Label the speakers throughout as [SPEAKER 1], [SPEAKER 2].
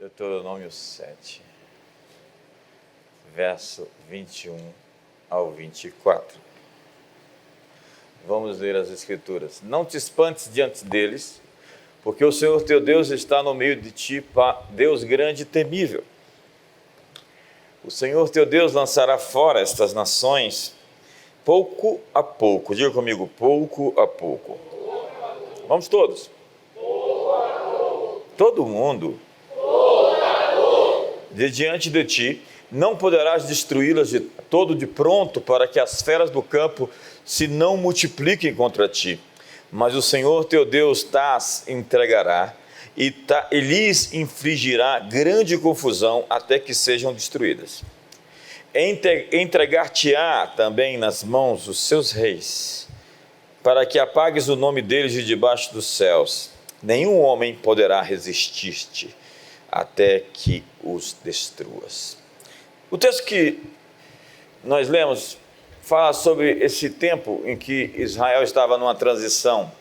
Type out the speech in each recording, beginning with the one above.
[SPEAKER 1] Deuteronômio 7, verso 21 ao 24. Vamos ler as Escrituras. Não te espantes diante deles, porque o Senhor teu Deus está no meio de ti, Deus grande e temível. O Senhor teu Deus lançará fora estas nações, pouco a pouco. Diga comigo, pouco a pouco. Vamos todos. Todo mundo. De diante de ti, não poderás destruí-las de todo de pronto, para que as feras do campo se não multipliquem contra ti. Mas o Senhor teu Deus t'as entregará e lhes infligirá grande confusão até que sejam destruídas. Entregar-te-á também nas mãos os seus reis, para que apagues o nome deles de debaixo dos céus. Nenhum homem poderá resistir-te até que os destruas. O texto que nós lemos fala sobre esse tempo em que Israel estava numa transição.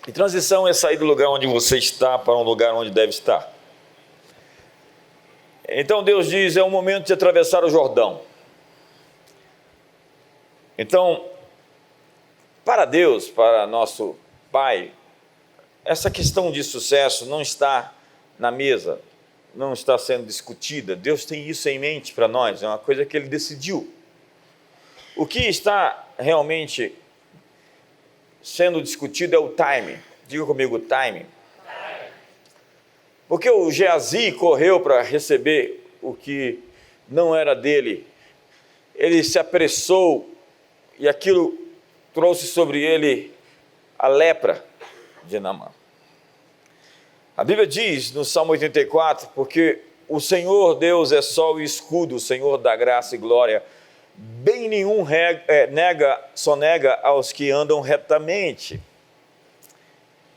[SPEAKER 1] E transição é sair do lugar onde você está para um lugar onde deve estar. Então Deus diz, é o momento de atravessar o Jordão. Então, para Deus, para nosso Pai, essa questão de sucesso não está na mesa, não está sendo discutida. Deus tem isso em mente para nós, é uma coisa que Ele decidiu. O que está realmente sendo discutido é o timing. Diga comigo, timing. Porque o Geazi correu para receber o que não era dele. Ele se apressou e aquilo trouxe sobre ele a lepra de Naamã. A Bíblia diz no Salmo 84, porque o Senhor Deus é sol e escudo, o Senhor da graça e glória. Bem nenhum nega aos que andam retamente.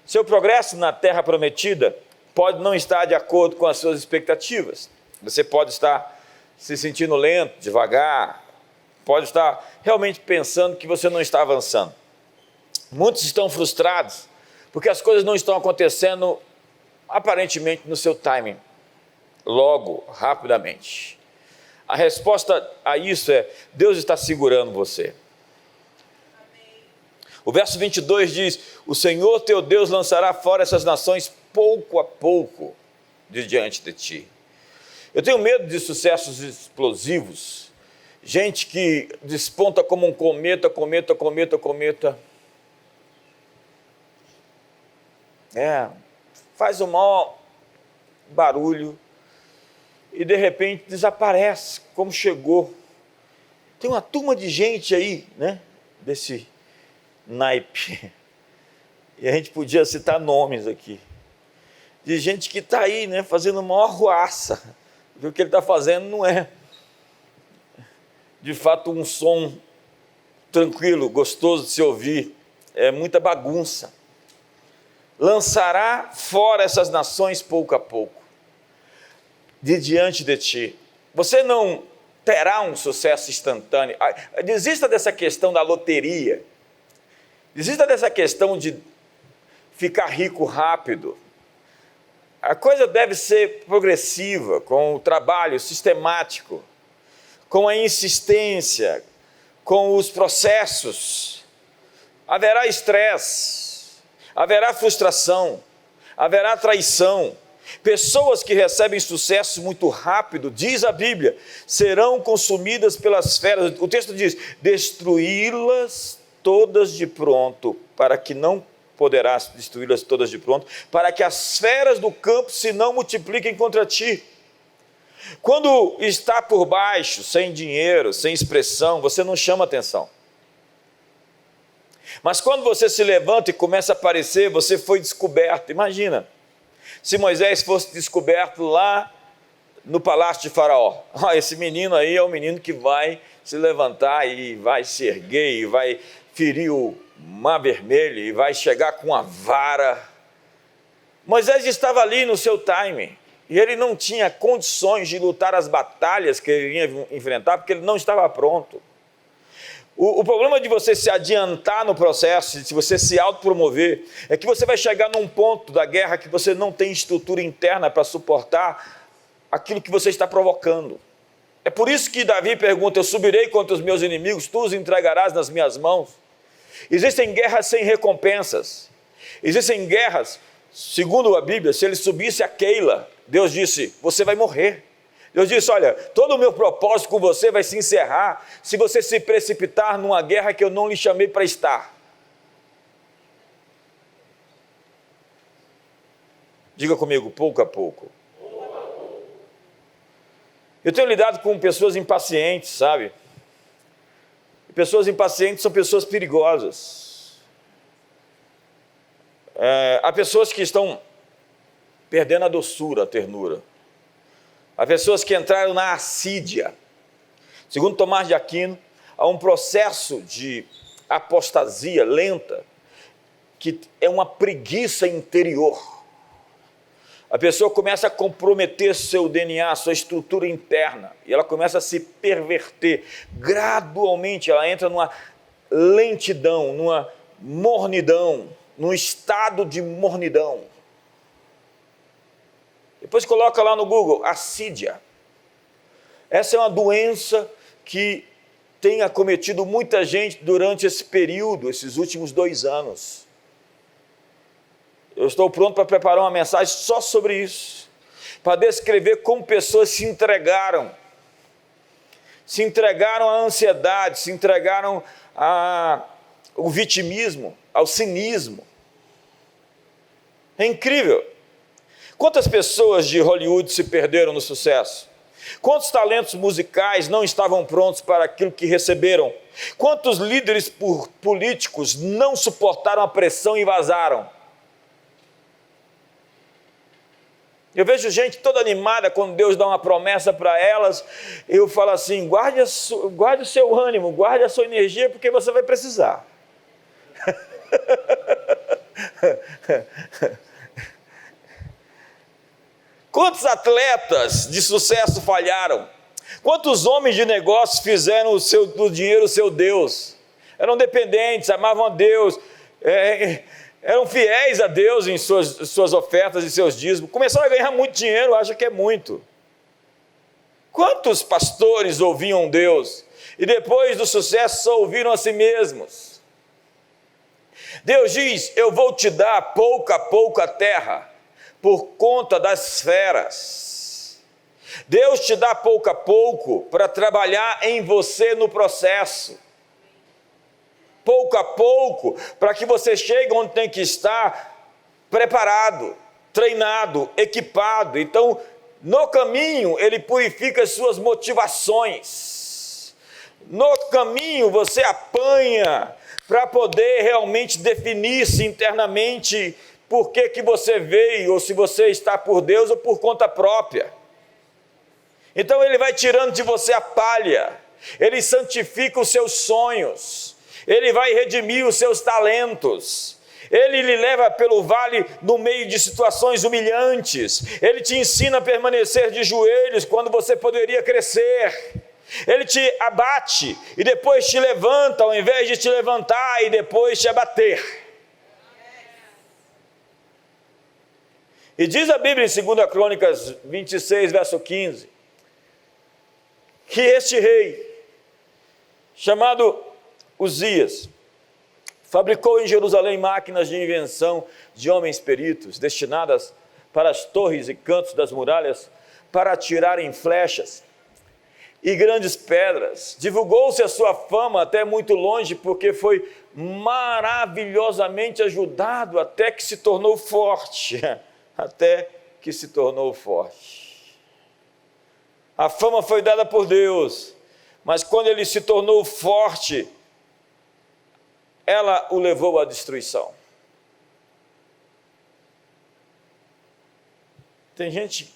[SPEAKER 1] Seu progresso na terra prometida pode não estar de acordo com as suas expectativas. Você pode estar se sentindo lento, devagar, pode estar realmente pensando que você não está avançando. Muitos estão frustrados porque as coisas não estão acontecendo aparentemente no seu timing, logo, rapidamente. A resposta a isso é, Deus está segurando você. O verso 22 diz, o Senhor teu Deus lançará fora essas nações pouco a pouco de diante de ti. Eu tenho medo de sucessos explosivos, gente que desponta como um cometa. Faz o maior barulho e de repente desaparece, como chegou. Tem uma turma de gente aí, né, desse naipe, e a gente podia citar nomes aqui, de gente que está aí, né, fazendo uma maior ruaça, porque o que ele está fazendo não é, de fato, um som tranquilo, gostoso de se ouvir, é muita bagunça. Lançará fora essas nações pouco a pouco, de diante de ti. Você não terá um sucesso instantâneo. Desista dessa questão da loteria. Desista dessa questão de ficar rico rápido. A coisa deve ser progressiva, com o trabalho sistemático, com a insistência, com os processos. Haverá estresse, haverá frustração, haverá traição. Pessoas que recebem sucesso muito rápido, diz a Bíblia, serão consumidas pelas feras. O texto diz, destruí-las todas de pronto, para que não poderás destruí-las todas de pronto, para que as feras do campo se não multipliquem contra ti. Quando está por baixo, sem dinheiro, sem expressão, você não chama atenção. Mas quando você se levanta e começa a aparecer, você foi descoberto. Imagina, se Moisés fosse descoberto lá no palácio de Faraó. Esse menino aí é o menino que vai se levantar e vai se erguer e vai ferir o mar vermelho e vai chegar com a vara. Moisés estava ali no seu timing e ele não tinha condições de lutar as batalhas que ele ia enfrentar porque ele não estava pronto. O problema de você se adiantar no processo, de você se autopromover, é que você vai chegar num ponto da guerra que você não tem estrutura interna para suportar aquilo que você está provocando. É por isso que Davi pergunta: eu subirei contra os meus inimigos, tu os entregarás nas minhas mãos. Existem guerras sem recompensas. Existem guerras, segundo a Bíblia, se ele subisse a Keila, Deus disse: você vai morrer. Deus disse: olha, todo o meu propósito com você vai se encerrar se você se precipitar numa guerra que eu não lhe chamei para estar. Diga comigo, pouco a pouco. Eu tenho lidado com pessoas impacientes, sabe? Pessoas impacientes são pessoas perigosas. Há pessoas que estão perdendo a doçura, a ternura. Há pessoas que entraram na assídia. Segundo Tomás de Aquino, há um processo de apostasia lenta, que é uma preguiça interior. A pessoa começa a comprometer seu DNA, sua estrutura interna, e ela começa a se perverter. Gradualmente ela entra numa lentidão, numa mornidão, num estado de mornidão. Depois coloca lá no Google, assídia. Essa é uma doença que tem acometido muita gente durante esse período, esses últimos 2 anos. Eu estou pronto para preparar uma mensagem só sobre isso, para descrever como pessoas se entregaram à ansiedade, se entregaram ao vitimismo, ao cinismo. É incrível. Quantas pessoas de Hollywood se perderam no sucesso? Quantos talentos musicais não estavam prontos para aquilo que receberam? Quantos líderes políticos não suportaram a pressão e vazaram? Eu vejo gente toda animada quando Deus dá uma promessa para elas. Eu falo assim: guarde o seu ânimo, guarde a sua energia, porque você vai precisar. Quantos atletas de sucesso falharam? Quantos homens de negócios fizeram do dinheiro o seu Deus? Eram dependentes, amavam a Deus, eram fiéis a Deus em suas ofertas e seus dízimos. Começaram a ganhar muito dinheiro, acham que é muito. Quantos pastores ouviam Deus e depois do sucesso só ouviram a si mesmos? Deus diz: eu vou te dar pouco a pouco a terra, por conta das feras. Deus te dá pouco a pouco para trabalhar em você no processo. Pouco a pouco, para que você chegue onde tem que estar, preparado, treinado, equipado. Então, no caminho, Ele purifica as suas motivações. No caminho, você apanha para poder realmente definir-se internamente por que você veio, ou se você está por Deus ou por conta própria. Então Ele vai tirando de você a palha, Ele santifica os seus sonhos, Ele vai redimir os seus talentos, Ele lhe leva pelo vale no meio de situações humilhantes, Ele te ensina a permanecer de joelhos quando você poderia crescer, Ele te abate e depois te levanta, ao invés de te levantar e depois te abater. E diz a Bíblia em 2 Crônicas 26, verso 15, que este rei, chamado Uzias, fabricou em Jerusalém máquinas de invenção de homens peritos, destinadas para as torres e cantos das muralhas, para atirarem flechas e grandes pedras. Divulgou-se a sua fama até muito longe, porque foi maravilhosamente ajudado até que se tornou forte. Até que se tornou forte. A fama foi dada por Deus, mas quando ele se tornou forte, ela o levou à destruição. Tem gente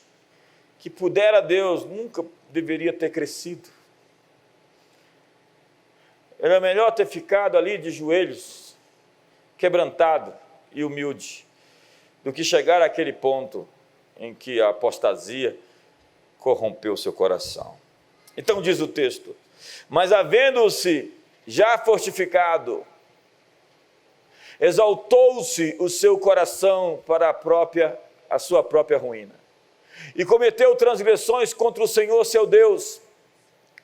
[SPEAKER 1] que pudera Deus, nunca deveria ter crescido. Era melhor ter ficado ali de joelhos, quebrantado e humilde, do que chegar àquele ponto em que a apostasia corrompeu seu coração. Então diz o texto: mas havendo-se já fortificado, exaltou-se o seu coração para a sua própria ruína, e cometeu transgressões contra o Senhor seu Deus,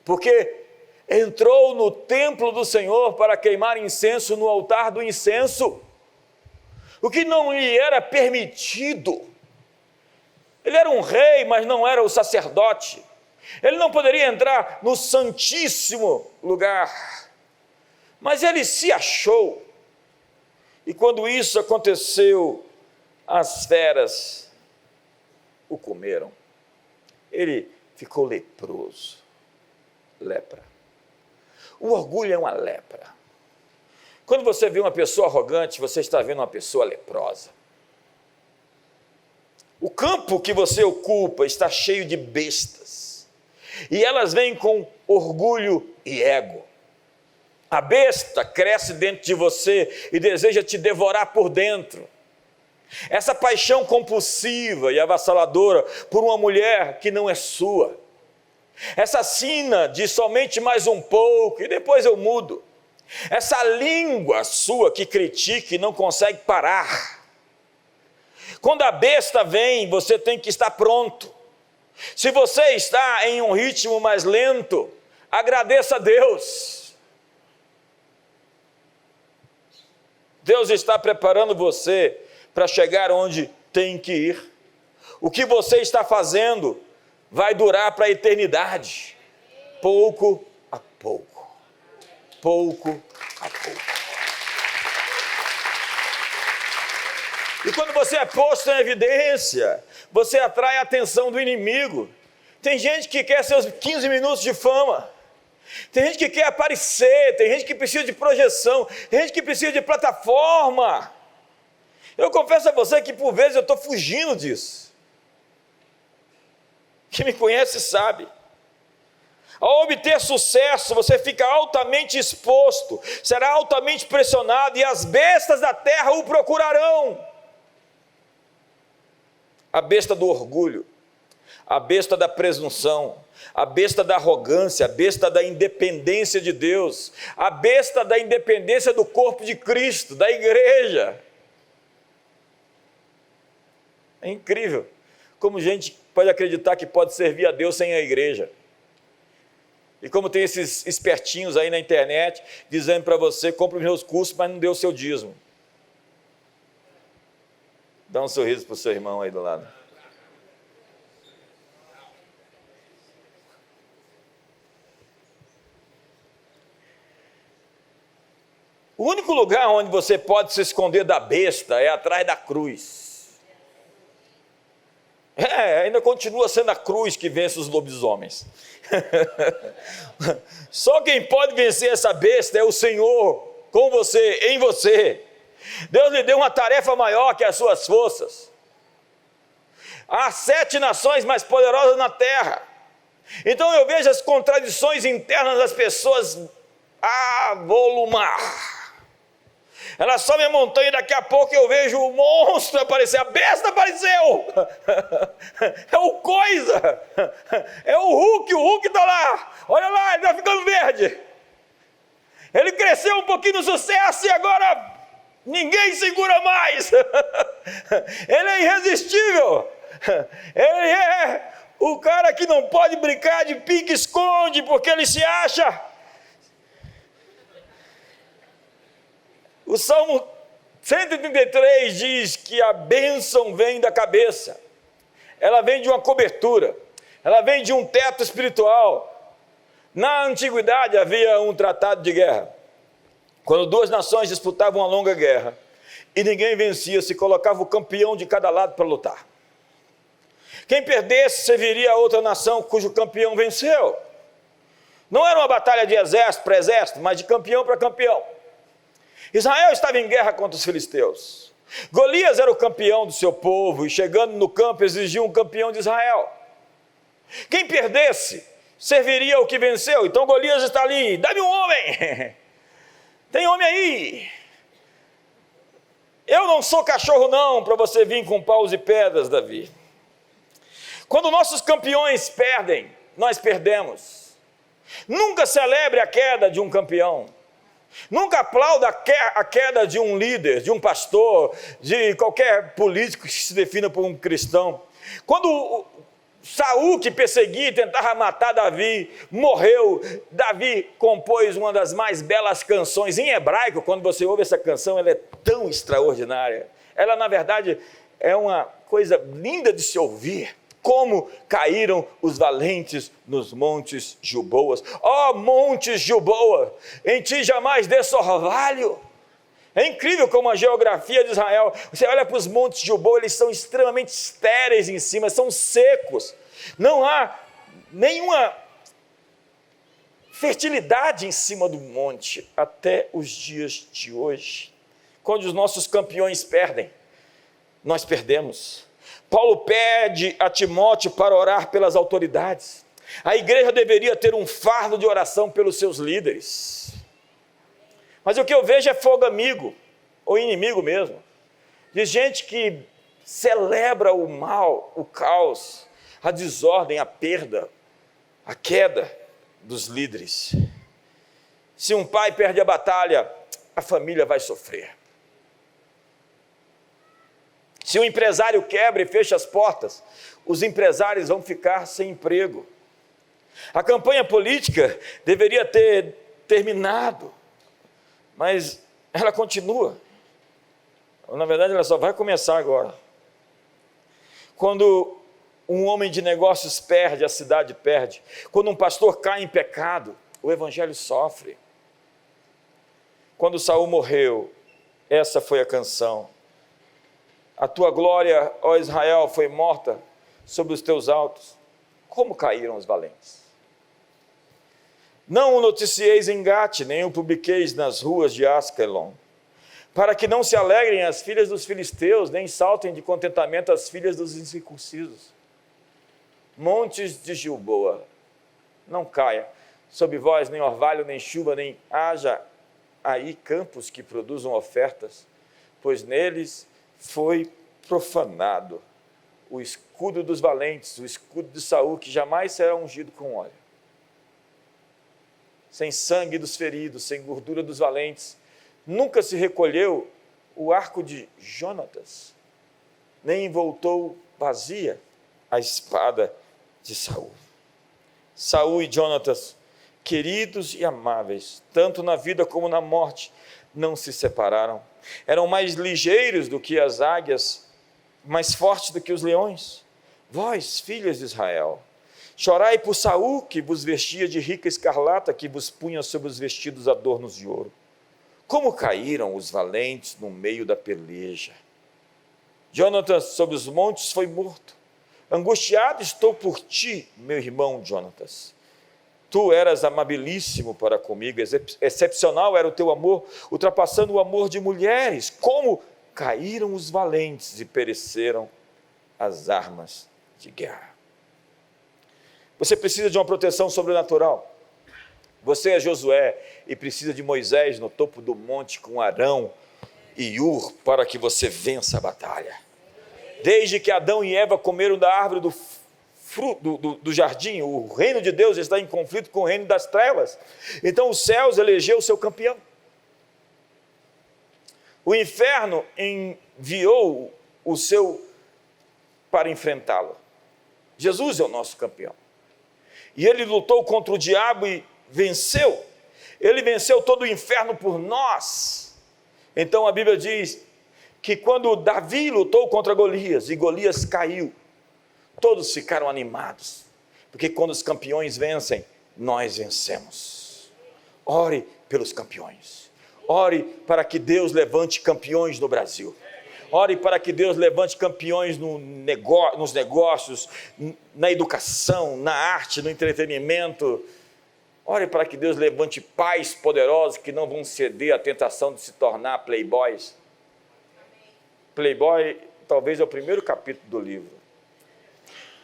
[SPEAKER 1] porque entrou no templo do Senhor para queimar incenso no altar do incenso, o que não lhe era permitido. Ele era um rei, mas não era o sacerdote. Ele não poderia entrar no santíssimo lugar, mas ele se achou. E quando isso aconteceu, as feras o comeram. Ele ficou leproso. Lepra. O orgulho é uma lepra. Quando você vê uma pessoa arrogante, você está vendo uma pessoa leprosa. O campo que você ocupa está cheio de bestas, e elas vêm com orgulho e ego. A besta cresce dentro de você e deseja te devorar por dentro. Essa paixão compulsiva e avassaladora por uma mulher que não é sua. Essa sina de somente mais um pouco e depois eu mudo. Essa língua sua que critica e não consegue parar. Quando a besta vem, você tem que estar pronto. Se você está em um ritmo mais lento, agradeça a Deus. Deus está preparando você para chegar onde tem que ir. O que você está fazendo vai durar para a eternidade, pouco a pouco, pouco a pouco. E quando você é posto em evidência, você atrai a atenção do inimigo. Tem gente que quer seus 15 minutos de fama, tem gente que quer aparecer, tem gente que precisa de projeção, tem gente que precisa de plataforma. Eu confesso a você que por vezes eu estou fugindo disso. Quem me conhece sabe. Ao obter sucesso, você fica altamente exposto, será altamente pressionado e as bestas da terra o procurarão. A besta do orgulho, a besta da presunção, a besta da arrogância, a besta da independência de Deus, a besta da independência do corpo de Cristo, da igreja. É incrível como gente pode acreditar que pode servir a Deus sem a igreja. E como tem esses espertinhos aí na internet, dizendo para você, compre os meus cursos, mas não dê o seu dízimo. Dá um sorriso para o seu irmão aí do lado. O único lugar onde você pode se esconder da besta é atrás da cruz. Ainda continua sendo a cruz que vence os lobisomens. Só quem pode vencer essa besta é o Senhor, com você, em você. Deus lhe deu uma tarefa maior que as suas forças. Há 7 nações mais poderosas na terra. Então eu vejo as contradições internas das pessoas avolumar. Ela sobe a montanha e daqui a pouco eu vejo o monstro aparecer, a besta apareceu, é o coisa, é o Hulk está lá, olha lá, ele está ficando verde, ele cresceu um pouquinho no sucesso e agora ninguém segura mais, ele é irresistível, ele é o cara que não pode brincar de pique-esconde porque ele se acha. O Salmo 133 diz que a bênção vem da cabeça, ela vem de uma cobertura, ela vem de um teto espiritual. Na antiguidade havia um tratado de guerra, quando 2 nações disputavam uma longa guerra, e ninguém vencia, se colocava o campeão de cada lado para lutar. Quem perdesse serviria a outra nação cujo campeão venceu. Não era uma batalha de exército para exército, mas de campeão para campeão. Israel estava em guerra contra os filisteus. Golias era o campeão do seu povo e chegando no campo exigia um campeão de Israel. Quem perdesse serviria ao que venceu. Então Golias está ali, dá-me um homem, tem homem aí. Eu não sou cachorro não para você vir com paus e pedras, Davi. Quando nossos campeões perdem, nós perdemos. Nunca celebre a queda de um campeão. Nunca aplauda a queda de um líder, de um pastor, de qualquer político que se defina por um cristão. Quando Saul, que perseguia e tentava matar Davi, morreu, Davi compôs uma das mais belas canções em hebraico. Quando você ouve essa canção, ela é tão extraordinária. Ela, na verdade, é uma coisa linda de se ouvir. Como caíram os valentes nos montes Gilboas. Ó montes Gilboa, em ti jamais dê orvalho. É incrível como a geografia de Israel, você olha para os montes Gilboa, eles são extremamente estéreis em cima, são secos. Não há nenhuma fertilidade em cima do monte até os dias de hoje. Quando os nossos campeões perdem, nós perdemos. Paulo pede a Timóteo para orar pelas autoridades. A igreja deveria ter um fardo de oração pelos seus líderes. Mas o que eu vejo é fogo amigo, ou inimigo mesmo, de gente que celebra o mal, o caos, a desordem, a perda, a queda dos líderes. Se um pai perde a batalha, a família vai sofrer. Se o empresário quebra e fecha as portas, os empresários vão ficar sem emprego. A campanha política deveria ter terminado, mas ela continua. Na verdade, ela só vai começar agora. Quando um homem de negócios perde, a cidade perde. Quando um pastor cai em pecado, o evangelho sofre. Quando Saul morreu, essa foi a canção. A tua glória, ó Israel, foi morta sobre os teus altos. Como caíram os valentes? Não o noticieis em Gate, nem o publiqueis nas ruas de Askelon, para que não se alegrem as filhas dos filisteus, nem saltem de contentamento as filhas dos incircuncisos. Montes de Gilboa, não caia sobre vós nem orvalho, nem chuva, nem haja aí campos que produzam ofertas, pois neles foi profanado o escudo dos valentes, o escudo de Saul, que jamais será ungido com óleo. Sem sangue dos feridos, sem gordura dos valentes, nunca se recolheu o arco de Jonatas, nem voltou vazia a espada de Saul. Saul e Jonatas, queridos e amáveis, tanto na vida como na morte, não se separaram. Eram mais ligeiros do que as águias, mais fortes do que os leões. Vós, filhas de Israel, chorai por Saul, que vos vestia de rica escarlata, que vos punha sobre os vestidos adornos de ouro. Como caíram os valentes no meio da peleja. Jonatas sobre os montes foi morto. Angustiado estou por ti, meu irmão Jonatas. Tu eras amabilíssimo para comigo, excepcional era o teu amor, ultrapassando o amor de mulheres. Como caíram os valentes e pereceram as armas de guerra. Você precisa de uma proteção sobrenatural. Você é Josué e precisa de Moisés no topo do monte com Arão e Ur para que você vença a batalha. Desde que Adão e Eva comeram da árvore do fruto do jardim, o reino de Deus está em conflito com o reino das trevas. Então os céus elegeu o seu campeão. O inferno enviou o seu para enfrentá-lo. Jesus é o nosso campeão. E ele lutou contra o diabo e venceu. Ele venceu todo o inferno por nós. Então a Bíblia diz que quando Davi lutou contra Golias e Golias caiu, todos ficaram animados, porque quando os campeões vencem, nós vencemos. Ore pelos campeões. Ore para que Deus levante campeões no Brasil. Ore para que Deus levante campeões nos negócios, na educação, na arte, no entretenimento. Ore para que Deus levante pais poderosos que não vão ceder à tentação de se tornar playboys. Playboy talvez é o primeiro capítulo do livro.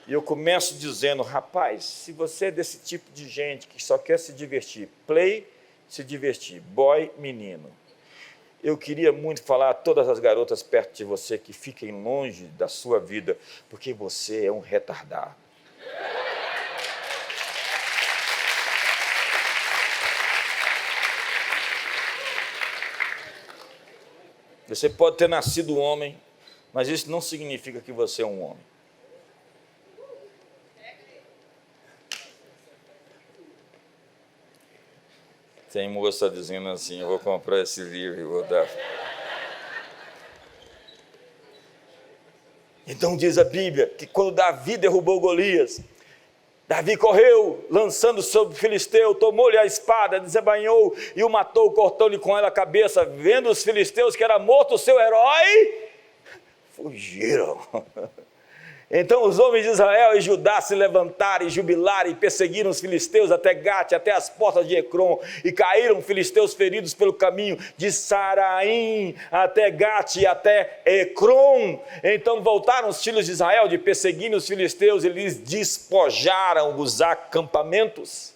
[SPEAKER 1] E eu começo dizendo, rapaz, se você é desse tipo de gente que só quer se divertir, play, se divertir, boy, menino. Eu queria muito falar a todas as garotas perto de você que fiquem longe da sua vida, porque você é um retardado. Você pode ter nascido homem, mas isso não significa que você é um homem. Tem moça dizendo assim, eu vou comprar esse livro e vou dar. Então diz a Bíblia que quando Davi derrubou Golias, Davi correu, lançando sobre o filisteu, tomou-lhe a espada, desembainhou e o matou, cortando-lhe com ela a cabeça. Vendo os filisteus que era morto o seu herói, fugiram. Então os homens de Israel e Judá se levantaram e jubilaram e perseguiram os filisteus até Gate, até as portas de Ecrom, e caíram filisteus feridos pelo caminho de Saraim até Gate e até Ecrom. Então voltaram os filhos de Israel de perseguirem os filisteus e lhes despojaram os acampamentos.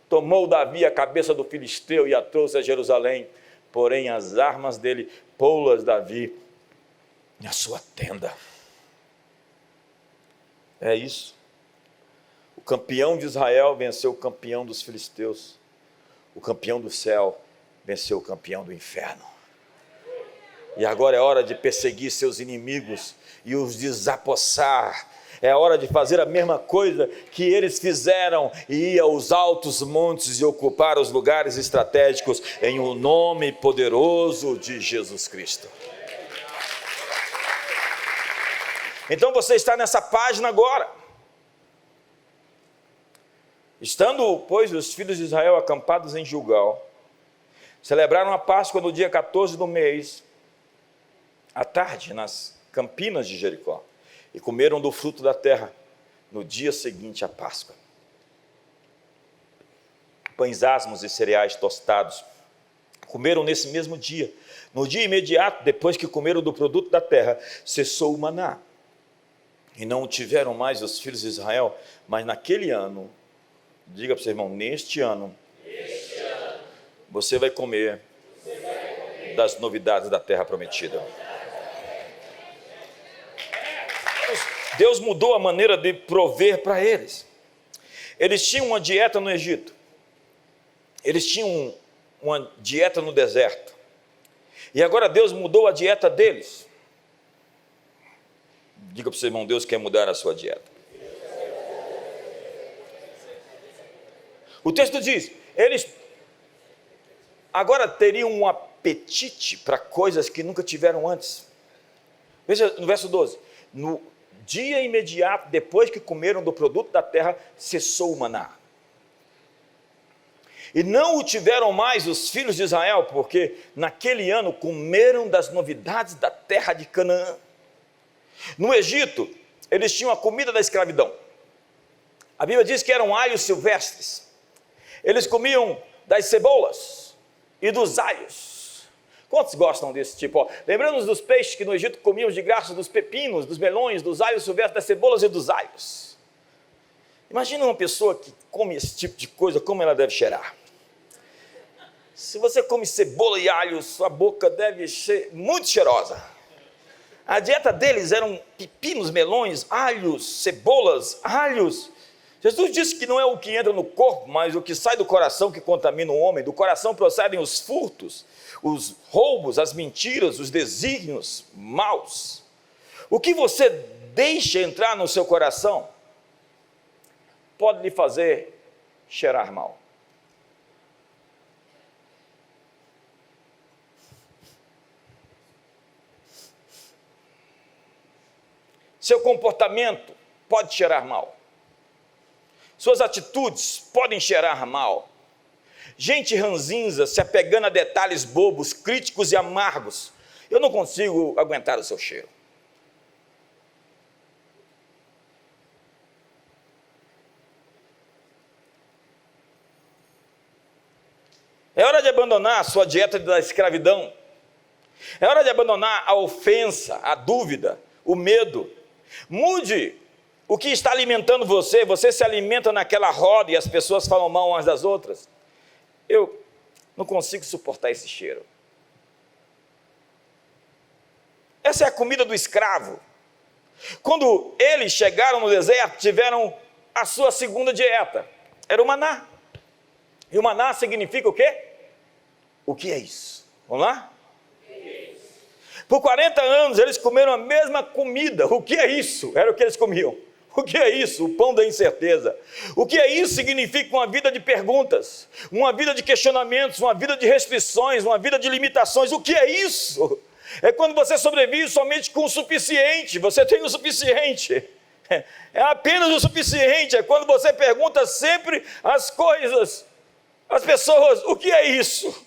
[SPEAKER 1] Tomou Davi a cabeça do filisteu e a trouxe a Jerusalém, porém as armas dele pô-las Davi na sua tenda. É isso. O campeão de Israel venceu o campeão dos filisteus. O campeão do céu venceu o campeão do inferno. E agora é hora de perseguir seus inimigos e os desapossar. É hora de fazer a mesma coisa que eles fizeram e ir aos altos montes e ocupar os lugares estratégicos em o nome poderoso de Jesus Cristo. Então você está nessa página agora. Estando, pois, os filhos de Israel acampados em Gilgal, celebraram a Páscoa no dia 14 do mês, à tarde, nas campinas de Jericó, e comeram do fruto da terra no dia seguinte à Páscoa. Pães asmos e cereais tostados comeram nesse mesmo dia. No dia imediato, depois que comeram do produto da terra, cessou o maná. E não o tiveram mais os filhos de Israel, mas naquele ano, diga para o seu irmão, neste ano, você vai comer das novidades da terra prometida. Deus mudou a maneira de prover para eles. Eles tinham uma dieta no Egito, eles tinham uma dieta no deserto, e agora Deus mudou a dieta deles. Diga para o seu irmão, Deus quer mudar a sua dieta. O texto diz, eles agora teriam um apetite para coisas que nunca tiveram antes. Veja no verso 12, no dia imediato, depois que comeram do produto da terra, cessou o maná. E não o tiveram mais os filhos de Israel, porque naquele ano comeram das novidades da terra de Canaã. No Egito, eles tinham a comida da escravidão. A Bíblia diz que eram alhos silvestres. Eles comiam das cebolas e dos alhos. Quantos gostam desse tipo? Lembramos dos peixes que no Egito comiam de graça, dos pepinos, dos melões, dos alhos silvestres, das cebolas e dos alhos. Imagina uma pessoa que come esse tipo de coisa, como ela deve cheirar. Se você come cebola e alho, sua boca deve ser muito cheirosa. A dieta deles eram pepinos, melões, alhos, cebolas, alhos. Jesus disse que não é o que entra no corpo, mas o que sai do coração que contamina o homem. Do coração procedem os furtos, os roubos, as mentiras, os desígnios maus. O que você deixa entrar no seu coração pode lhe fazer cheirar mal. Seu comportamento pode cheirar mal. Suas atitudes podem cheirar mal. Gente ranzinza se apegando a detalhes bobos, críticos e amargos. Eu não consigo aguentar o seu cheiro. É hora de abandonar a sua dieta da escravidão. É hora de abandonar a ofensa, a dúvida, o medo. Mude o que está alimentando você. Você se alimenta naquela roda e as pessoas falam mal umas das outras. Eu não consigo suportar esse cheiro. Essa é a comida do escravo. Quando eles chegaram no deserto, tiveram a sua segunda dieta. Era o maná. E o maná significa o quê? O que é isso? Vamos lá? Por 40 anos eles comeram a mesma comida. O que é isso? Era o que eles comiam. O que é isso? O pão da incerteza. O que é isso? Significa uma vida de perguntas, uma vida de questionamentos, uma vida de restrições, uma vida de limitações. O que é isso? É quando você sobrevive somente com o suficiente. Você tem o suficiente. É apenas o suficiente. É quando você pergunta sempre as coisas, as pessoas, o que é isso?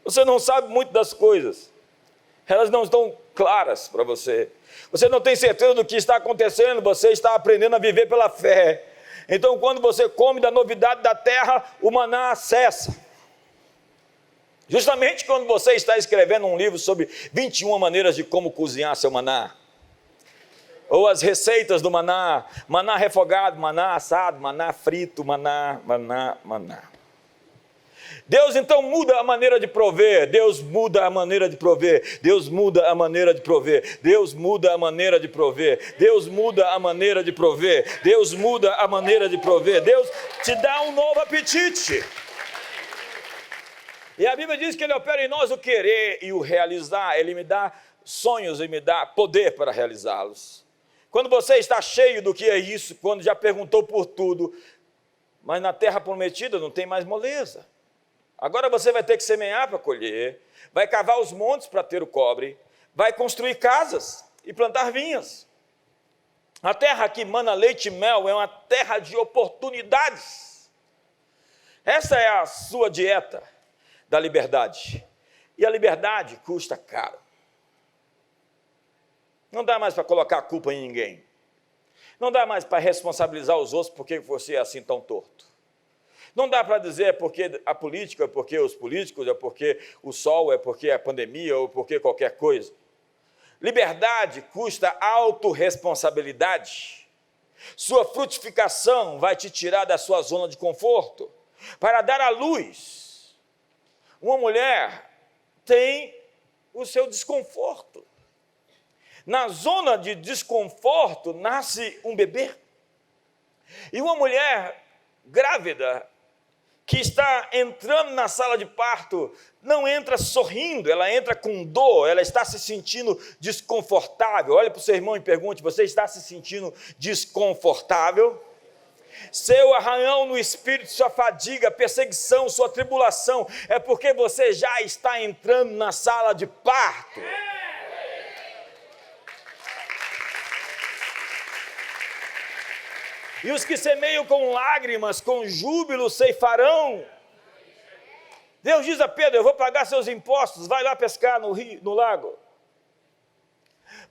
[SPEAKER 1] Você não sabe muito das coisas. Elas não estão claras para você. Você não tem certeza do que está acontecendo, você está aprendendo a viver pela fé. Então, quando você come da novidade da terra, o maná cessa. Justamente quando você está escrevendo um livro sobre 21 maneiras de como cozinhar seu maná, ou as receitas do maná, maná refogado, maná assado, maná frito, maná. Deus então muda a maneira de prover, Deus muda a maneira de prover, Deus muda a maneira de prover, Deus muda a maneira de prover, Deus muda a maneira de prover, Deus muda a maneira de prover, Deus te dá um novo apetite. E a Bíblia diz que Ele opera em nós o querer e o realizar, Ele me dá sonhos e me dá poder para realizá-los. Quando você está cheio do que é isso, quando já perguntou por tudo, mas na terra prometida não tem mais moleza. Agora você vai ter que semear para colher, vai cavar os montes para ter o cobre, vai construir casas e plantar vinhas. A terra que mana leite e mel é uma terra de oportunidades. Essa é a sua dieta da liberdade. E a liberdade custa caro. Não dá mais para colocar a culpa em ninguém. Não dá mais para responsabilizar os outros porque você é assim tão torto. Não dá para dizer é porque a política, é porque os políticos, é porque o sol, é porque a pandemia, ou porque qualquer coisa. Liberdade custa autorresponsabilidade. Sua frutificação vai te tirar da sua zona de conforto. Para dar à luz, uma mulher tem o seu desconforto. Na zona de desconforto nasce um bebê. E uma mulher grávida que está entrando na sala de parto, não entra sorrindo, ela entra com dor, ela está se sentindo desconfortável. Olhe para o seu irmão e pergunte, você está se sentindo desconfortável? Seu arranhão no espírito, sua fadiga, perseguição, sua tribulação, é porque você já está entrando na sala de parto. E os que semeiam com lágrimas, com júbilo, ceifarão. Deus diz a Pedro, eu vou pagar seus impostos, vai lá pescar no rio, no lago.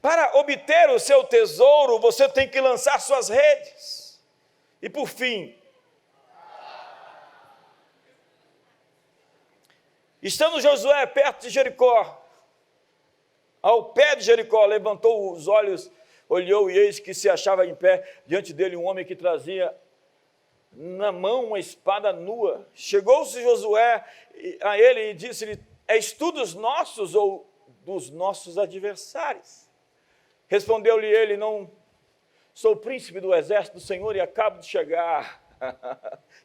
[SPEAKER 1] Para obter o seu tesouro, você tem que lançar suas redes. E por fim, estando Josué perto de Jericó, ao pé de Jericó, levantou os olhos, olhou e eis que se achava em pé diante dele um homem que trazia na mão uma espada nua. Chegou-se Josué a ele e disse-lhe, és tu dos nossos ou dos nossos adversários? Respondeu-lhe ele, não, sou príncipe do exército do Senhor e acabo de chegar.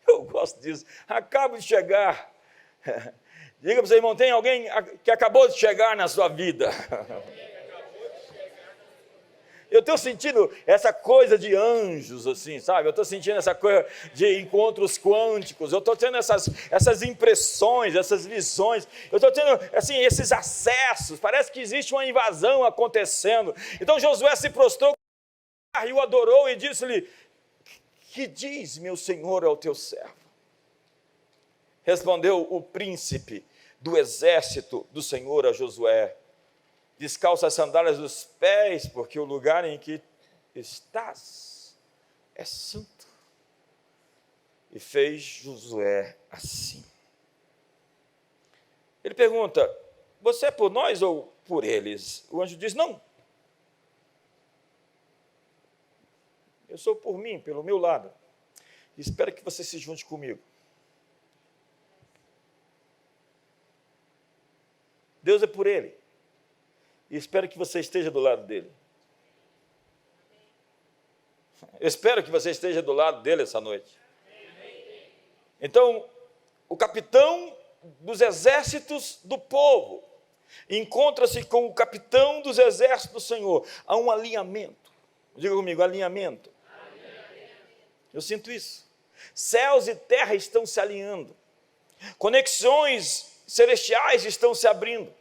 [SPEAKER 1] Eu gosto disso, acabo de chegar. Diga para o seu irmão, tem alguém que acabou de chegar na sua vida? Eu estou sentindo essa coisa de anjos, assim, sabe? Eu estou sentindo essa coisa de encontros quânticos. Eu estou tendo essas impressões, essas visões. Eu estou tendo, assim, esses acessos. Parece que existe uma invasão acontecendo. Então Josué se prostrou e o adorou e disse-lhe, que diz, meu senhor, ao teu servo? Respondeu o príncipe do exército do Senhor a Josué, descalça as sandálias dos pés, porque o lugar em que estás é santo. E fez Josué assim. Ele pergunta, você é por nós ou por eles? O anjo diz, não. Eu sou por mim, pelo meu lado. Espero que você se junte comigo. Deus é por ele. E espero que você esteja do lado dele. Eu espero que você esteja do lado dele essa noite. Então, o capitão dos exércitos do povo encontra-se com o capitão dos exércitos do Senhor. Há um alinhamento. Diga comigo, alinhamento. Eu sinto isso. Céus e terra estão se alinhando. Conexões celestiais estão se abrindo.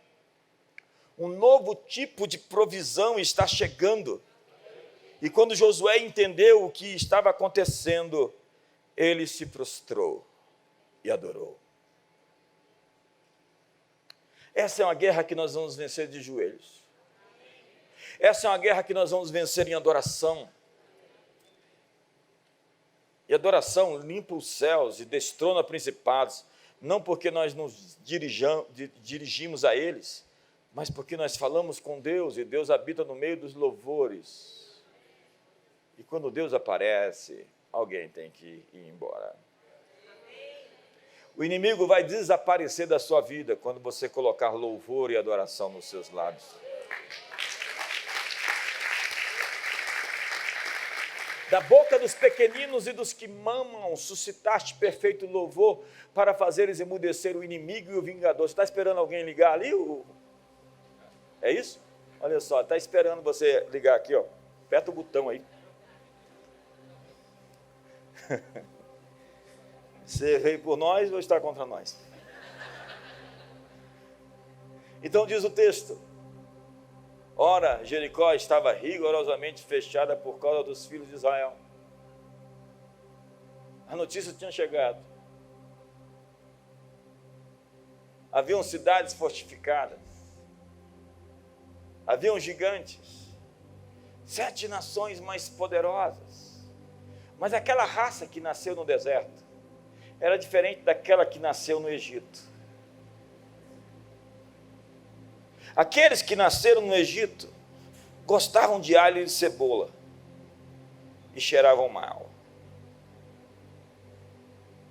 [SPEAKER 1] Um novo tipo de provisão está chegando. E quando Josué entendeu o que estava acontecendo, ele se prostrou e adorou. Essa é uma guerra que nós vamos vencer de joelhos. Essa é uma guerra que nós vamos vencer em adoração. E adoração limpa os céus e destrona principados, não porque nós nos dirigimos a eles, mas porque nós falamos com Deus e Deus habita no meio dos louvores. E quando Deus aparece, alguém tem que ir embora. O inimigo vai desaparecer da sua vida quando você colocar louvor e adoração nos seus lábios. Da boca dos pequeninos e dos que mamam, suscitaste perfeito louvor para fazeres emudecer o inimigo e o vingador. Você está esperando alguém ligar ali? É isso? Olha só, está esperando você ligar aqui, ó. Aperta o botão aí. Você veio por nós ou está contra nós? Então diz o texto: ora, Jericó estava rigorosamente fechada por causa dos filhos de Israel. A notícia tinha chegado. Haviam cidades fortificadas. Haviam gigantes. 7 nações mais poderosas. Mas aquela raça que nasceu no deserto era diferente daquela que nasceu no Egito. Aqueles que nasceram no Egito gostavam de alho e de cebola e cheiravam mal.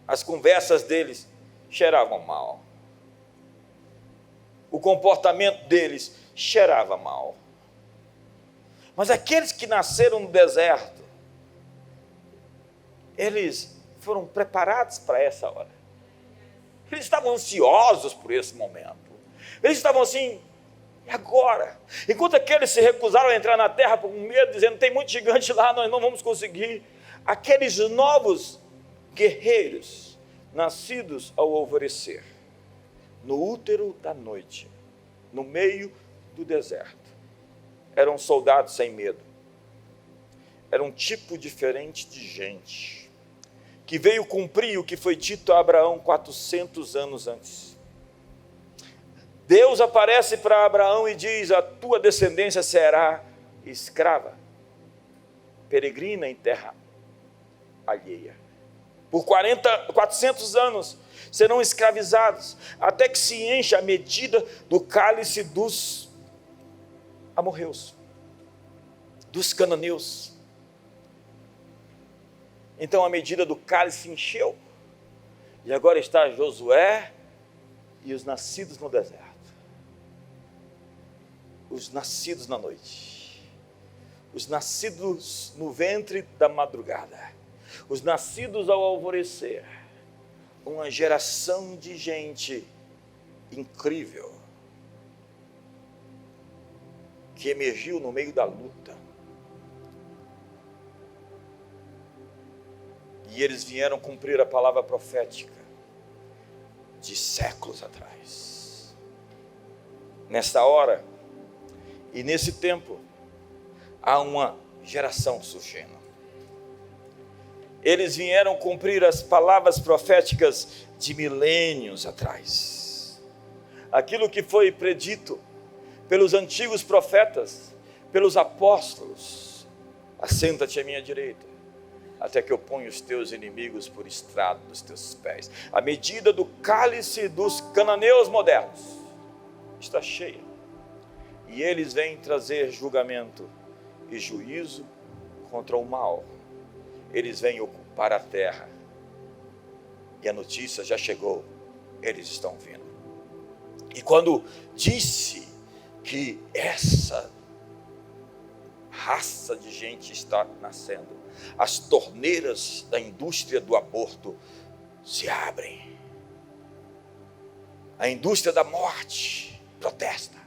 [SPEAKER 1] As conversas deles cheiravam mal. O comportamento deles cheirava mal. Mas aqueles que nasceram no deserto, eles foram preparados para essa hora. Eles estavam ansiosos por esse momento. Eles estavam assim, e agora? Enquanto aqueles se recusaram a entrar na terra por medo, dizendo, tem muito gigante lá, nós não vamos conseguir. Aqueles novos guerreiros, nascidos ao alvorecer, no útero da noite, no meio do deserto, eram soldados sem medo. Era um tipo diferente de gente, que veio cumprir o que foi dito a Abraão 400 anos antes. Deus aparece para Abraão e diz, a tua descendência será escrava, peregrina em terra alheia. Por 400 anos serão escravizados, até que se encha a medida do cálice dos amorreus, dos cananeus. Então a medida do cálice encheu, e agora está Josué e os nascidos no deserto, os nascidos na noite, os nascidos no ventre da madrugada, os nascidos ao alvorecer, uma geração de gente incrível, que emergiu no meio da luta. E eles vieram cumprir a palavra profética de séculos atrás. Nesta hora e nesse tempo, há uma geração surgindo. Eles vieram cumprir as palavras proféticas de milênios atrás. Aquilo que foi predito pelos antigos profetas, pelos apóstolos. Assenta-te à minha direita, até que eu ponha os teus inimigos por estrado dos teus pés. A medida do cálice dos cananeus modernos está cheia. E eles vêm trazer julgamento e juízo contra o mal. Eles vêm ocupar a terra. E a notícia já chegou. Eles estão vindo. E quando disse que essa raça de gente está nascendo, as torneiras da indústria do aborto se abrem. A indústria da morte protesta.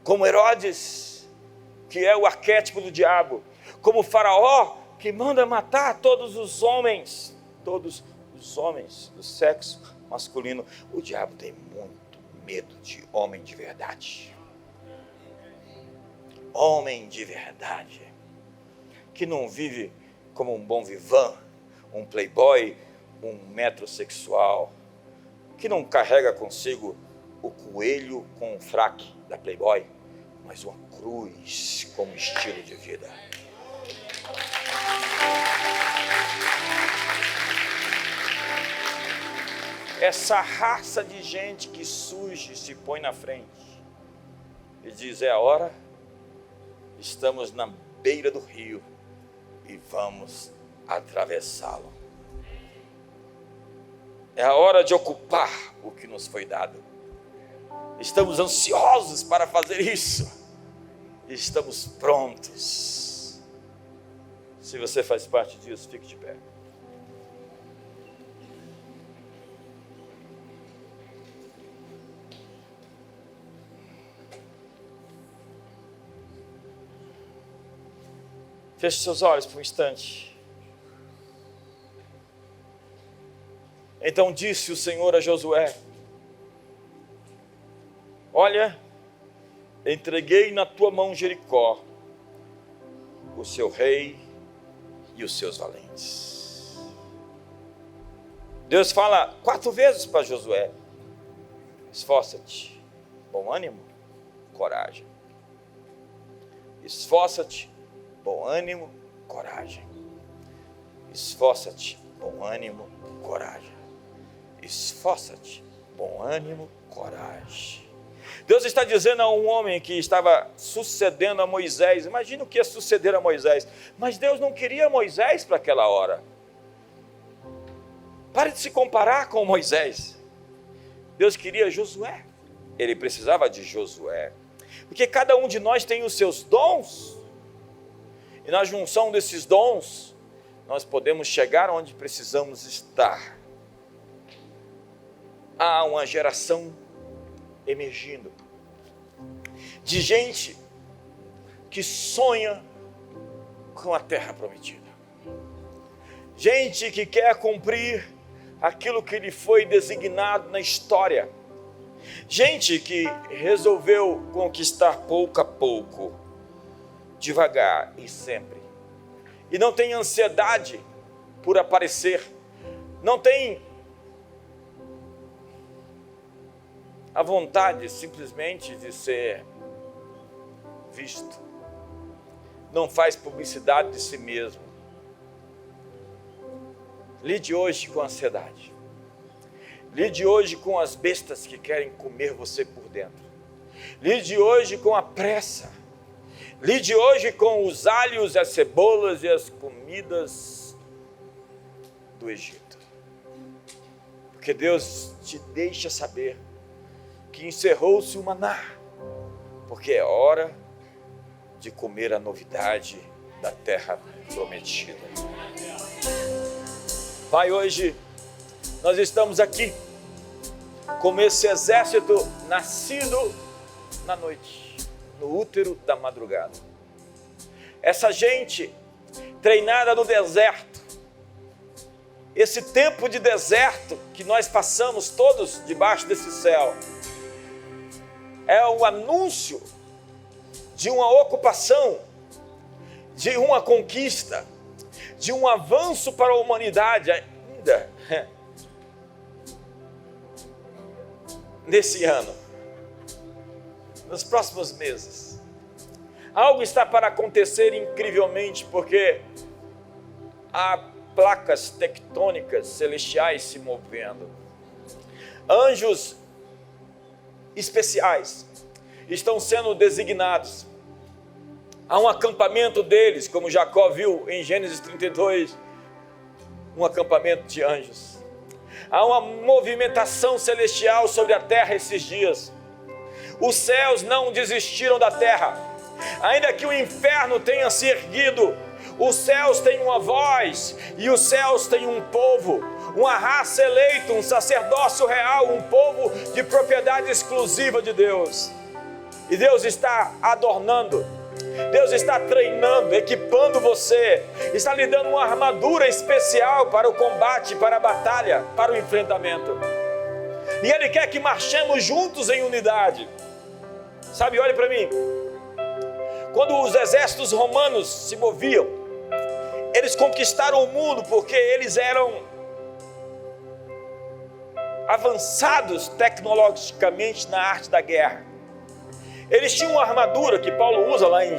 [SPEAKER 1] Como Herodes, que é o arquétipo do diabo. Como Faraó, que manda matar todos os homens do sexo masculino. O diabo tem muito medo de homem de verdade. Homem de verdade, que não vive como um bom vivant, um playboy, um metrosexual, que não carrega consigo o coelho com o fraque da playboy, mas uma cruz como estilo de vida. Essa raça de gente que surge, se põe na frente e diz: é a hora, estamos na beira do rio e vamos atravessá-lo. É a hora de ocupar o que nos foi dado. Estamos ansiosos para fazer isso. Estamos prontos. Se você faz parte disso, fique de pé. Feche seus olhos por um instante. Então disse o Senhor a Josué: olha, entreguei na tua mão Jericó, o seu rei e os seus valentes. Deus fala 4 vezes para Josué: esforça-te, bom ânimo, coragem. Esforça-te, bom ânimo, coragem. Esforça-te, bom ânimo, coragem. Esforça-te, bom ânimo, coragem. Deus está dizendo a um homem que estava sucedendo a Moisés. Imagina o que ia suceder a Moisés. Mas Deus não queria Moisés para aquela hora. Pare de se comparar com Moisés. Deus queria Josué. Ele precisava de Josué. Porque cada um de nós tem os seus dons. E na junção desses dons, nós podemos chegar onde precisamos estar. Há uma geração emergindo de gente que sonha com a terra prometida. Gente que quer cumprir aquilo que lhe foi designado na história. Gente que resolveu conquistar pouco a pouco, devagar e sempre. E não tem ansiedade por aparecer. Não tem a vontade simplesmente de ser visto. Não faz publicidade de si mesmo. Lide hoje com a ansiedade. Lide hoje com as bestas que querem comer você por dentro. Lide hoje com a pressa. Lide hoje com os alhos, as cebolas e as comidas do Egito. Porque Deus te deixa saber que encerrou-se o maná, porque é hora de comer a novidade da terra prometida. Pai, hoje nós estamos aqui como esse exército nascido na noite, no útero da madrugada. Essa gente treinada no deserto, esse tempo de deserto que nós passamos todos debaixo desse céu, é o anúncio de uma ocupação, de uma conquista, de um avanço para a humanidade ainda nesse ano, nos próximos meses. Algo está para acontecer incrivelmente, porque há placas tectônicas celestiais se movendo. Anjos especiais estão sendo designados. Há um acampamento deles, como Jacó viu em Gênesis 32, um acampamento de anjos. Há uma movimentação celestial sobre a terra esses dias. Os céus não desistiram da terra. Ainda que o inferno tenha se erguido, os céus têm uma voz e os céus têm um povo. uma raça eleita, um sacerdócio real, um povo de propriedade exclusiva de Deus. E Deus está adornando, Deus está treinando, equipando você, está lhe dando uma armadura especial para o combate, para a batalha, para o enfrentamento. E Ele quer que marchemos juntos em unidade. Sabe, olhe para mim. Quando os exércitos romanos se moviam, eles conquistaram o mundo porque eles eram avançados tecnologicamente na arte da guerra. Eles tinham uma armadura que Paulo usa lá em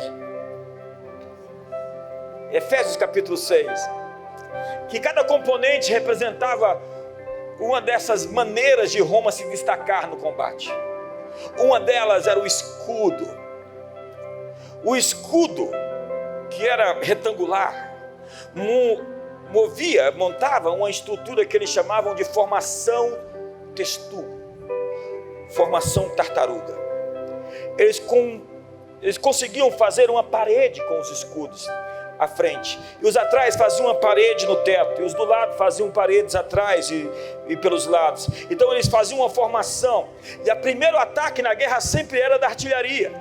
[SPEAKER 1] Efésios capítulo 6, que cada componente representava uma dessas maneiras de Roma se destacar no combate. Uma delas era o escudo. O escudo, que era retangular, montava uma estrutura que eles chamavam de formação testu, formação tartaruga. Eles conseguiam fazer uma parede com os escudos à frente, e os atrás faziam uma parede no teto, e os do lado faziam paredes atrás e pelos lados. Então eles faziam uma formação, e o primeiro ataque na guerra sempre era da artilharia.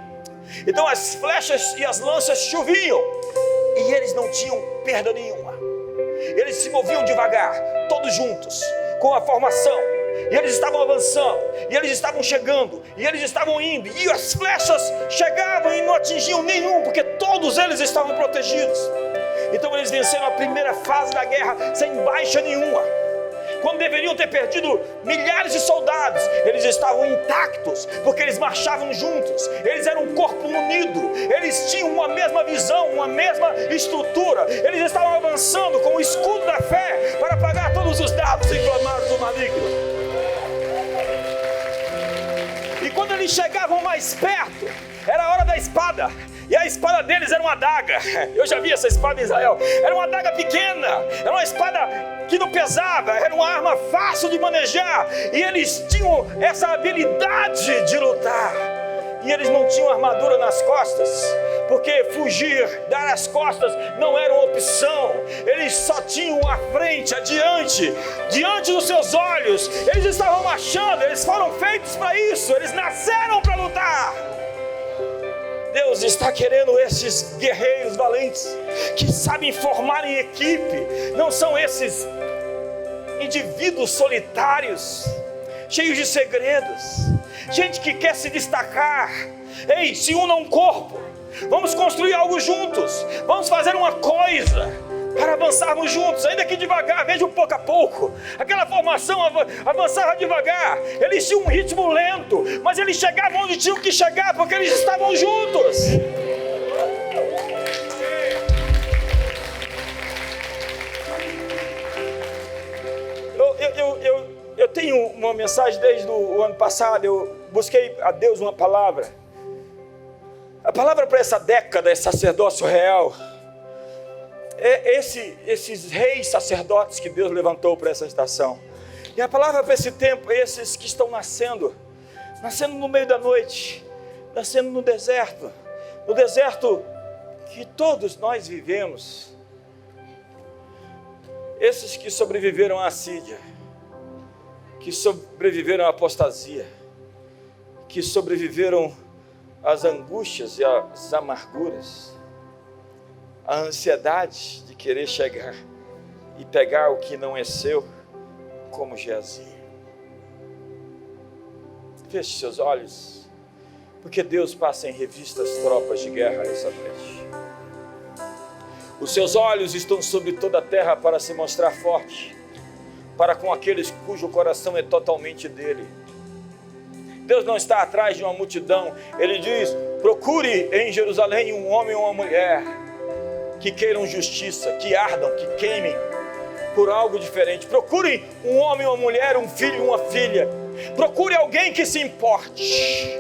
[SPEAKER 1] Então as flechas e as lanças choviam, e eles não tinham perda nenhuma. Eles se moviam devagar, todos juntos, com a formação. E eles estavam avançando, e eles estavam chegando, e eles estavam indo, e as flechas chegavam e não atingiam nenhum, porque todos eles estavam protegidos. Então eles venceram a primeira fase da guerra sem baixa nenhuma. Quando deveriam ter perdido milhares de soldados, eles estavam intactos, porque eles marchavam juntos, eles eram um corpo unido, eles tinham uma mesma visão, uma mesma estrutura, eles estavam avançando com o escudo da fé para apagar todos os dardos inflamados do maligno. E quando eles chegavam mais perto, era a hora da espada. E a espada deles era uma adaga. Eu já vi essa espada em Israel. Era uma adaga pequena, era uma espada que não pesava, era uma arma fácil de manejar. E eles tinham essa habilidade de lutar. E eles não tinham armadura nas costas, porque fugir, dar as costas não era uma opção. Eles só tinham a frente, adiante, diante dos seus olhos. Eles estavam marchando, eles foram feitos para isso, eles nasceram para lutar. Deus está querendo esses guerreiros valentes, que sabem formar em equipe. Não são esses indivíduos solitários, cheios de segredos, gente que quer se destacar. Ei, se una um corpo, vamos construir algo juntos, vamos fazer uma coisa para avançarmos juntos, ainda que devagar, veja pouco a pouco. Aquela formação avançava devagar, eles tinham um ritmo lento, mas eles chegavam onde tinham que chegar, porque eles estavam juntos. Eu tenho uma mensagem desde o ano passado. Eu busquei a Deus uma palavra. A palavra para essa década é sacerdócio real. É esses reis sacerdotes que Deus levantou para essa estação. E a palavra para esse tempo é esses que estão nascendo no meio da noite, nascendo no deserto que todos nós vivemos. Esses que sobreviveram à assídia, que sobreviveram à apostasia, que sobreviveram às angústias e às amarguras, a ansiedade de querer chegar e pegar o que não é seu, como Geazi. Feche seus olhos, porque Deus passa em revista as tropas de guerra essa noite. Os seus olhos estão sobre toda a terra para se mostrar forte, para com aqueles cujo coração é totalmente dele. Deus não está atrás de uma multidão. Ele diz: procure em Jerusalém um homem ou uma mulher que queiram justiça, que ardam, que queimem por algo diferente. Procure um homem ou uma mulher, um filho ou uma filha. Procure alguém que se importe.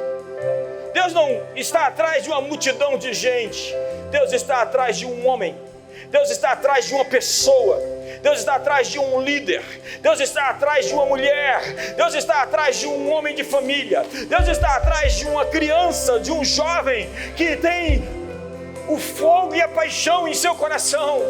[SPEAKER 1] Deus não está atrás de uma multidão de gente. Deus está atrás de um homem. Deus está atrás de uma pessoa. Deus está atrás de um líder. Deus está atrás de uma mulher. Deus está atrás de um homem de família. Deus está atrás de uma criança, de um jovem que tem o fogo e a paixão em seu coração,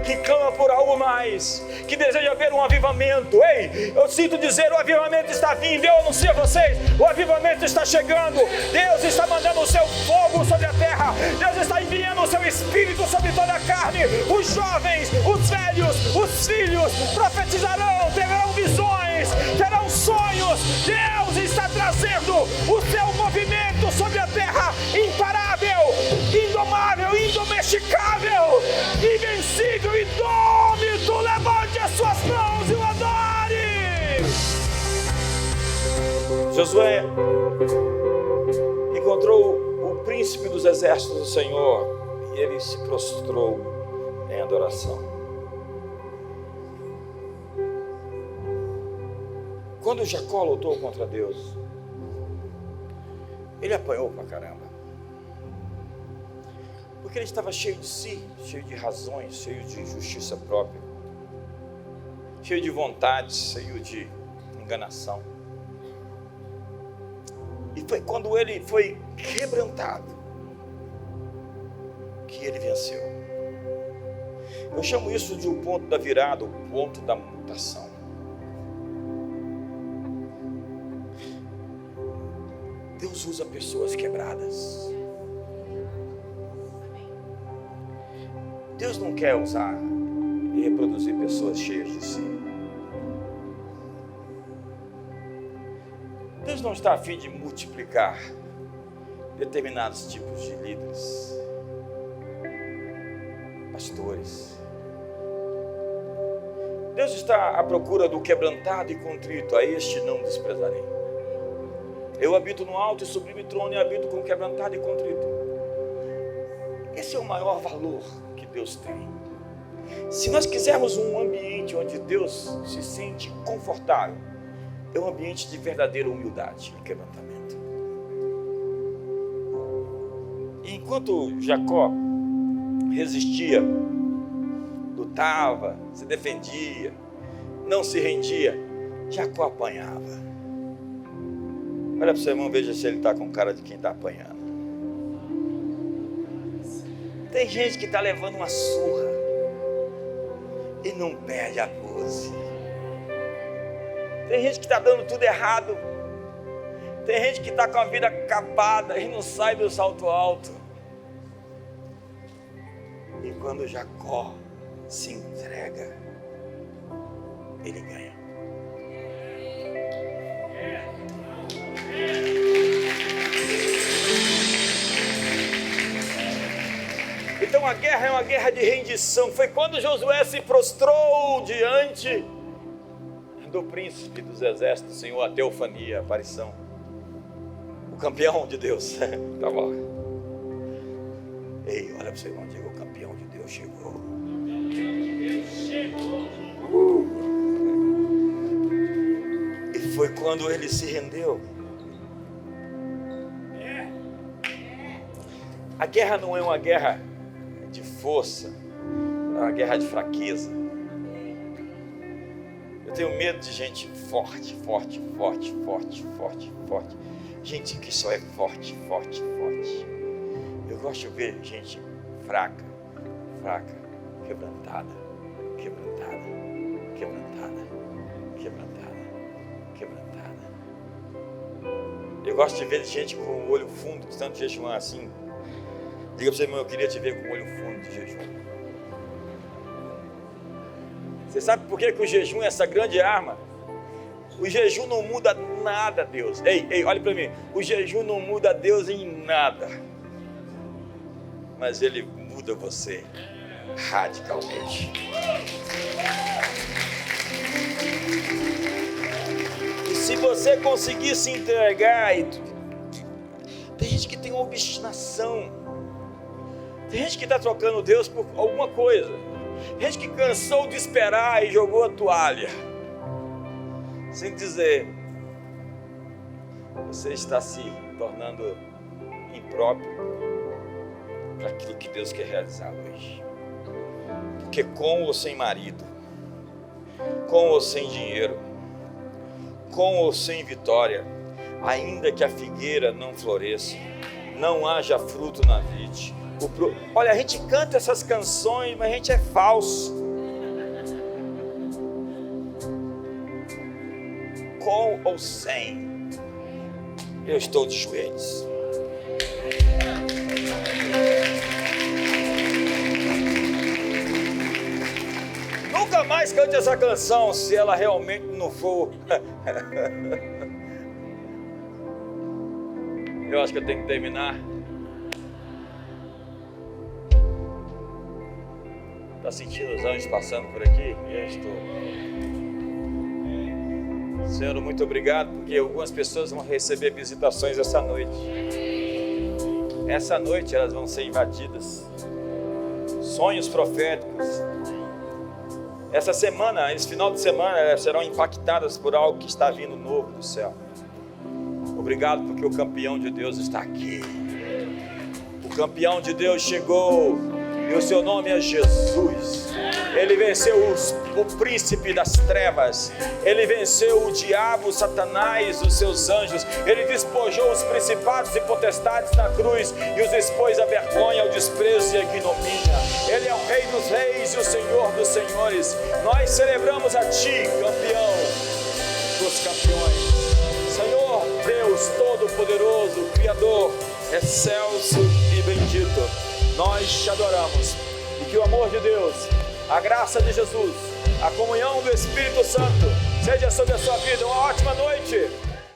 [SPEAKER 1] que clama por algo mais, que deseja ver um avivamento. Ei, eu sinto dizer, o avivamento está vindo. Eu anuncio a vocês, o avivamento está chegando. Deus está mandando o seu fogo sobre a terra. Deus está enviando o seu Espírito sobre toda a carne. Os jovens, os velhos, os filhos profetizarão, terão visões, terão sonhos. Deus está trazendo o seu movimento sobre a terra, imparável, indomável, indomesticável, invencível, indômito. Levante as suas mãos e o adore. Josué encontrou o príncipe dos exércitos do Senhor e ele se prostrou em adoração. Quando Jacó lutou contra Deus, ele apanhou pra caramba, porque ele estava cheio de si, cheio de razões, cheio de justiça própria, cheio de vontade, cheio de enganação. E foi quando ele foi quebrantado que ele venceu. Eu chamo isso de o ponto da virada, o ponto da mutação. Deus usa pessoas quebradas. Deus não quer usar e reproduzir pessoas cheias de si. Deus não está a fim de multiplicar determinados tipos de líderes, pastores. Deus está à procura do quebrantado e contrito, a este não desprezarei. Eu habito no alto e sublime trono e habito com quebrantado e contrito. Esse é o maior valor que Deus tem. Se nós quisermos um ambiente onde Deus se sente confortável, é um ambiente de verdadeira humildade e quebrantamento. E enquanto Jacó resistia, lutava, se defendia, não se rendia, Jacó apanhava. Olha para o seu irmão, veja se ele está com cara de quem está apanhando. Tem gente que está levando uma surra e não perde a pose. Tem gente que está dando tudo errado. Tem gente que está com a vida acabada e não sai do salto alto. E quando Jacó se entrega, ele ganha. Então a guerra é uma guerra de rendição. Foi quando Josué se prostrou diante do príncipe dos exércitos do Senhor, a teofania, a aparição, o campeão de Deus. Tá bom. Ei, olha para você, irmão, diga, o campeão de Deus chegou. E foi quando ele se rendeu. A guerra não é uma guerra de força, é uma guerra de fraqueza. Eu tenho medo de gente forte. Gente que só é forte. Eu gosto de ver gente fraca, quebrantada. Eu gosto de ver gente com o olho fundo, de tanto jejum assim. Diga para você, irmão, eu queria te ver com o olho fundo de jejum. Você sabe por que o jejum é essa grande arma? O jejum não muda nada a Deus. Ei, olha para mim. O jejum não muda a Deus em nada. Mas ele muda você radicalmente. E se você conseguir se entregar, tem gente que tem uma obstinação. Tem gente que está trocando Deus por alguma coisa. Tem gente que cansou de esperar e jogou a toalha. Sem dizer, você está se tornando impróprio para aquilo que Deus quer realizar hoje. Porque com ou sem marido, com ou sem dinheiro, com ou sem vitória, ainda que a figueira não floresça, não haja fruto na vide. Olha, a gente canta essas canções, mas a gente é falso. ou 100, eu estou de joelhos. Nunca mais cante essa canção se ela realmente não for. Eu acho que eu tenho que terminar. Está sentindo os anjos passando por aqui? Eu estou. Senhor, muito obrigado, porque algumas pessoas vão receber visitações essa noite. Essa noite elas vão ser invadidas. Sonhos proféticos. Essa semana, esse final de semana, elas serão impactadas por algo que está vindo novo do céu. Obrigado porque o campeão de Deus está aqui. O campeão de Deus chegou e o seu nome é Jesus. Ele venceu o príncipe das trevas. Ele venceu o diabo, Satanás, os seus anjos. Ele despojou os principados e potestades na cruz e os expôs à vergonha, ao desprezo e à ignomínia. Ele é o Rei dos reis e o Senhor dos senhores. Nós celebramos a Ti, campeão dos campeões. Senhor Deus Todo-Poderoso, Criador, excelso e bendito, nós Te adoramos. E que o amor de Deus, a graça de Jesus, a comunhão do Espírito Santo seja sobre a sua vida. Uma ótima noite.